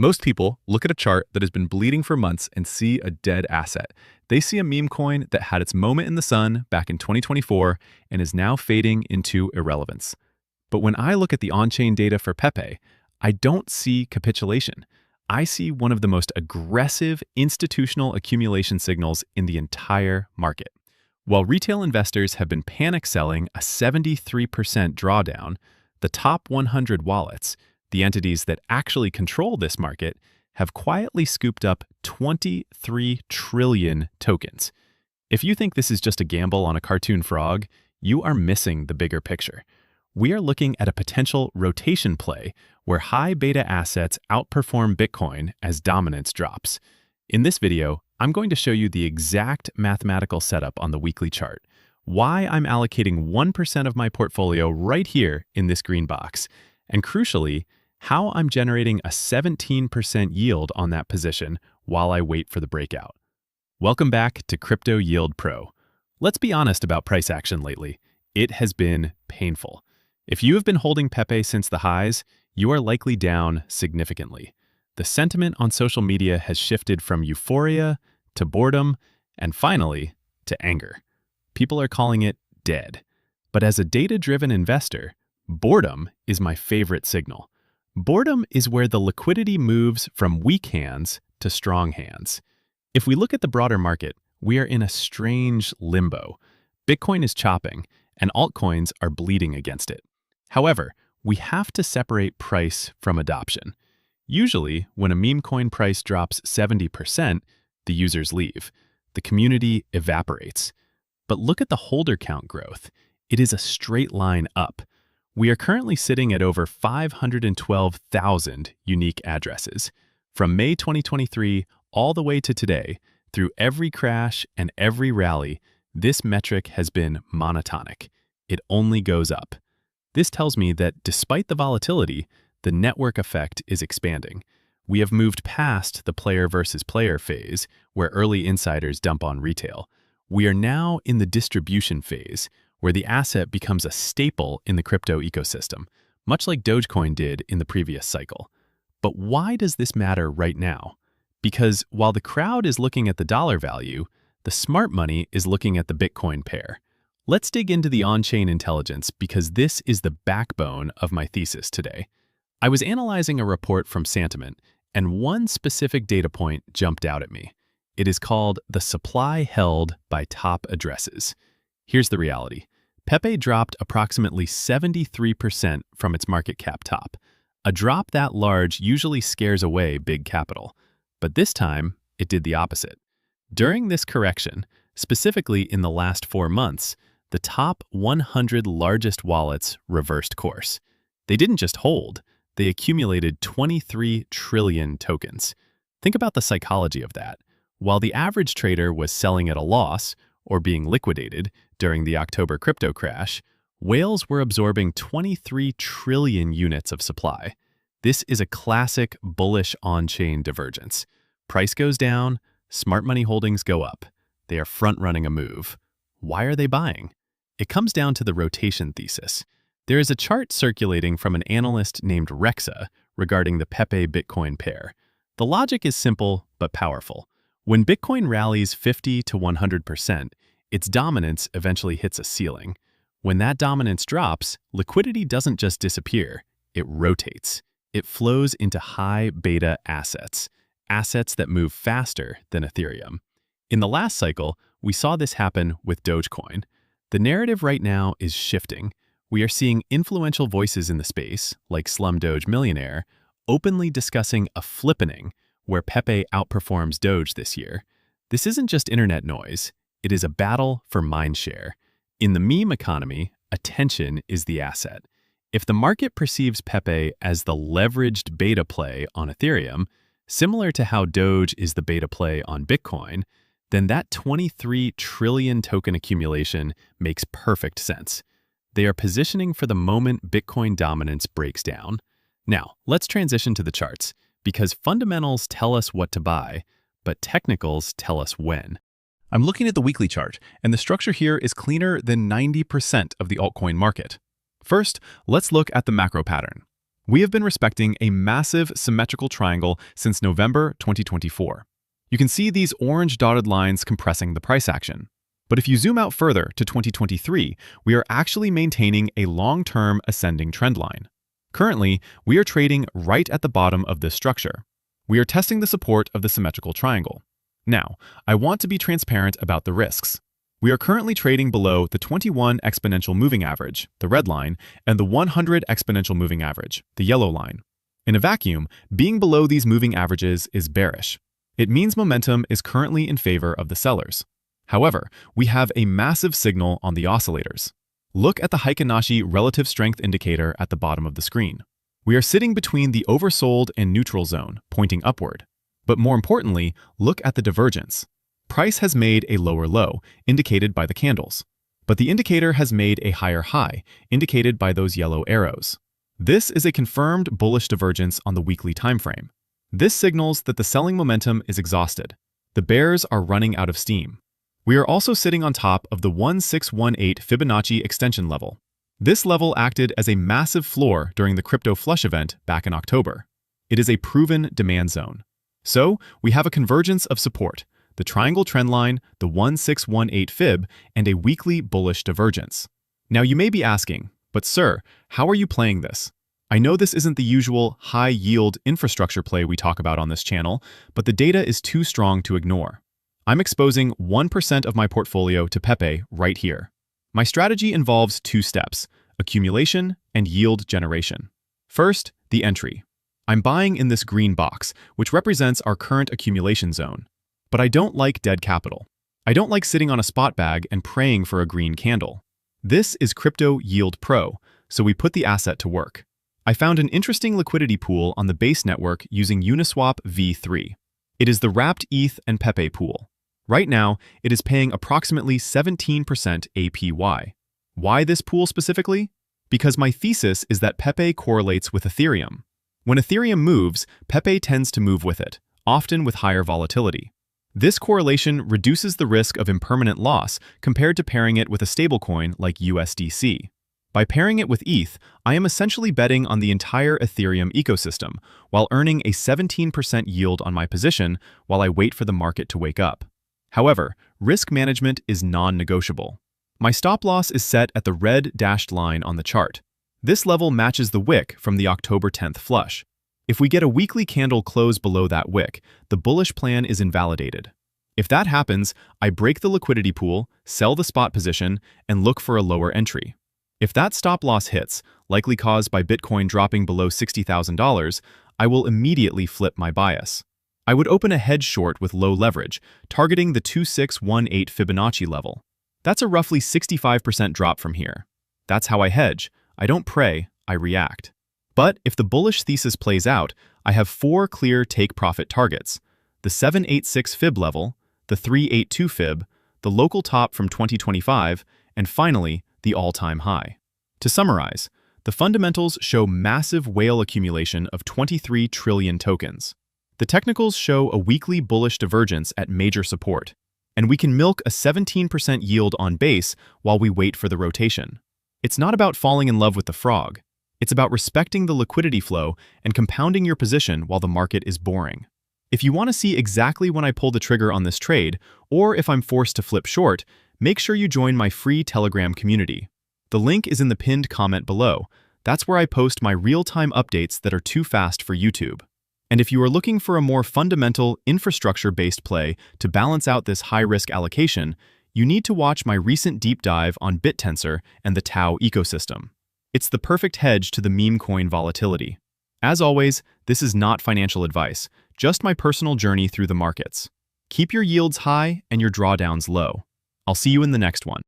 Most people look at a chart that has been bleeding for months and see a dead asset. They see a meme coin that had its moment in the sun back in 2024 and is now fading into irrelevance. But when I look at the on-chain data for Pepe, I don't see capitulation. I see one of the most aggressive institutional accumulation signals in the entire market. While retail investors have been panic selling a 73% drawdown, the top 100 wallets, the entities that actually control this market, have quietly scooped up 23 trillion tokens. If you think this is just a gamble on a cartoon frog, you are missing the bigger picture. We are looking at a potential rotation play where high beta assets outperform Bitcoin as dominance drops. In this video, I'm going to show you the exact mathematical setup on the weekly chart, why I'm allocating 1% of my portfolio right here in this green box, and crucially, how I'm generating a 17% yield on that position while I wait for the breakout. Welcome back to Crypto Yield Pro. Let's be honest about price action lately. It has been painful. If you have been holding Pepe since the highs, you are likely down significantly. The sentiment on social media has shifted from euphoria to boredom and finally to anger. People are calling it dead. But as a data-driven investor, boredom is my favorite signal. Boredom is where the liquidity moves from weak hands to strong hands. If we look at the broader market, we are in a strange limbo. Bitcoin is chopping, and altcoins are bleeding against it. However, we have to separate price from adoption. Usually, when a meme coin price drops 70%, the users leave. The community evaporates. But look at the holder count growth. It is a straight line up. We are currently sitting at over 512,000 unique addresses. From May 2023 all the way to today, through every crash and every rally, this metric has been monotonic. It only goes up. This tells me that despite the volatility, the network effect is expanding. We have moved past the player versus player phase, where early insiders dump on retail. We are now in the distribution phase, where the asset becomes a staple in the crypto ecosystem, much like Dogecoin did in the previous cycle. But why does this matter right now? Because while the crowd is looking at the dollar value, the smart money is looking at the Bitcoin pair. Let's dig into the on-chain intelligence because this is the backbone of my thesis today. I was analyzing a report from Santiment, and one specific data point jumped out at me. It is called the supply held by top addresses. Here's the reality. Pepe dropped approximately 73% from its market cap top. A drop that large usually scares away big capital, but this time it did the opposite. During this correction, specifically in the last 4 months, the top 100 largest wallets reversed course. They didn't just hold, they accumulated 23 trillion tokens. Think about the psychology of that. While the average trader was selling at a loss or being liquidated during the October crypto crash, whales were absorbing 23 trillion units of supply. This is a classic bullish on-chain divergence. Price goes down, smart money holdings go up. They are front-running a move. Why are they buying? It comes down to the rotation thesis. There is a chart circulating from an analyst named Rexa regarding the Pepe Bitcoin pair. The logic is simple but powerful. When Bitcoin rallies 50 to 100%, its dominance eventually hits a ceiling. When that dominance drops, liquidity doesn't just disappear, it rotates. It flows into high beta assets, assets that move faster than Ethereum. In the last cycle, we saw this happen with Dogecoin. The narrative right now is shifting. We are seeing influential voices in the space, like Slumdoge Millionaire, openly discussing a flippening where Pepe outperforms Doge this year. This isn't just internet noise, it is a battle for mindshare. In the meme economy, attention is the asset. If the market perceives Pepe as the leveraged beta play on Ethereum, similar to how Doge is the beta play on Bitcoin, then that 23 trillion token accumulation makes perfect sense. They are positioning for the moment Bitcoin dominance breaks down. Now, let's transition to the charts, because fundamentals tell us what to buy, but technicals tell us when. I'm looking at the weekly chart, and the structure here is cleaner than 90% of the altcoin market. First, let's look at the macro pattern. We have been respecting a massive symmetrical triangle since November 2024. You can see these orange dotted lines compressing the price action. But if you zoom out further to 2023, we are actually maintaining a long-term ascending trend line. Currently, we are trading right at the bottom of this structure. We are testing the support of the symmetrical triangle. Now, I want to be transparent about the risks. We are currently trading below the 21 exponential moving average, the red line, and the 100 exponential moving average, the yellow line. In a vacuum, being below these moving averages is bearish. It means momentum is currently in favor of the sellers. However, we have a massive signal on the oscillators. Look at the Heikin-Ashi relative strength indicator at the bottom of the screen. We are sitting between the oversold and neutral zone, pointing upward. But more importantly, look at the divergence. Price has made a lower low, indicated by the candles. But the indicator has made a higher high, indicated by those yellow arrows. This is a confirmed bullish divergence on the weekly timeframe. This signals that the selling momentum is exhausted. The bears are running out of steam. We are also sitting on top of the 1618 Fibonacci extension level. This level acted as a massive floor during the crypto flush event back in October. It is a proven demand zone. So, we have a convergence of support, the triangle trendline, the 1618 Fib, and a weekly bullish divergence. Now you may be asking, but sir, how are you playing this? I know this isn't the usual high-yield infrastructure play we talk about on this channel, but the data is too strong to ignore. I'm exposing 1% of my portfolio to Pepe right here. My strategy involves two steps: accumulation and yield generation. First, the entry. I'm buying in this green box, which represents our current accumulation zone. But I don't like dead capital. I don't like sitting on a spot bag and praying for a green candle. This is Crypto Yield Pro, so we put the asset to work. I found an interesting liquidity pool on the base network using Uniswap V3. It is the wrapped ETH and Pepe pool. Right now, it is paying approximately 17% APY. Why this pool specifically? Because my thesis is that Pepe correlates with Ethereum. When Ethereum moves, Pepe tends to move with it, often with higher volatility. This correlation reduces the risk of impermanent loss compared to pairing it with a stablecoin like USDC. By pairing it with ETH, I am essentially betting on the entire Ethereum ecosystem, while earning a 17% yield on my position while I wait for the market to wake up. However, risk management is non-negotiable. My stop loss is set at the red dashed line on the chart. This level matches the wick from the October 10th flush. If we get a weekly candle close below that wick, the bullish plan is invalidated. If that happens, I break the liquidity pool, sell the spot position, and look for a lower entry. If that stop loss hits, likely caused by Bitcoin dropping below $60,000, I will immediately flip my bias. I would open a hedge short with low leverage, targeting the 2618 Fibonacci level. That's a roughly 65% drop from here. That's how I hedge. I don't pray, I react. But if the bullish thesis plays out, I have 4 clear take-profit targets: the 786 Fib level, the 382 Fib, the local top from 2025, and finally, the all-time high. To summarize, the fundamentals show massive whale accumulation of 23 trillion tokens. The technicals show a weekly bullish divergence at major support, and we can milk a 17% yield on base while we wait for the rotation. It's not about falling in love with the frog. It's about respecting the liquidity flow and compounding your position while the market is boring. If you want to see exactly when I pull the trigger on this trade, or if I'm forced to flip short, make sure you join my free Telegram community. The link is in the pinned comment below. That's where I post my real-time updates that are too fast for YouTube. And if you are looking for a more fundamental, infrastructure-based play to balance out this high-risk allocation, you need to watch my recent deep dive on BitTensor and the Tau ecosystem. It's the perfect hedge to the meme coin volatility. As always, this is not financial advice, just my personal journey through the markets. Keep your yields high and your drawdowns low. I'll see you in the next one.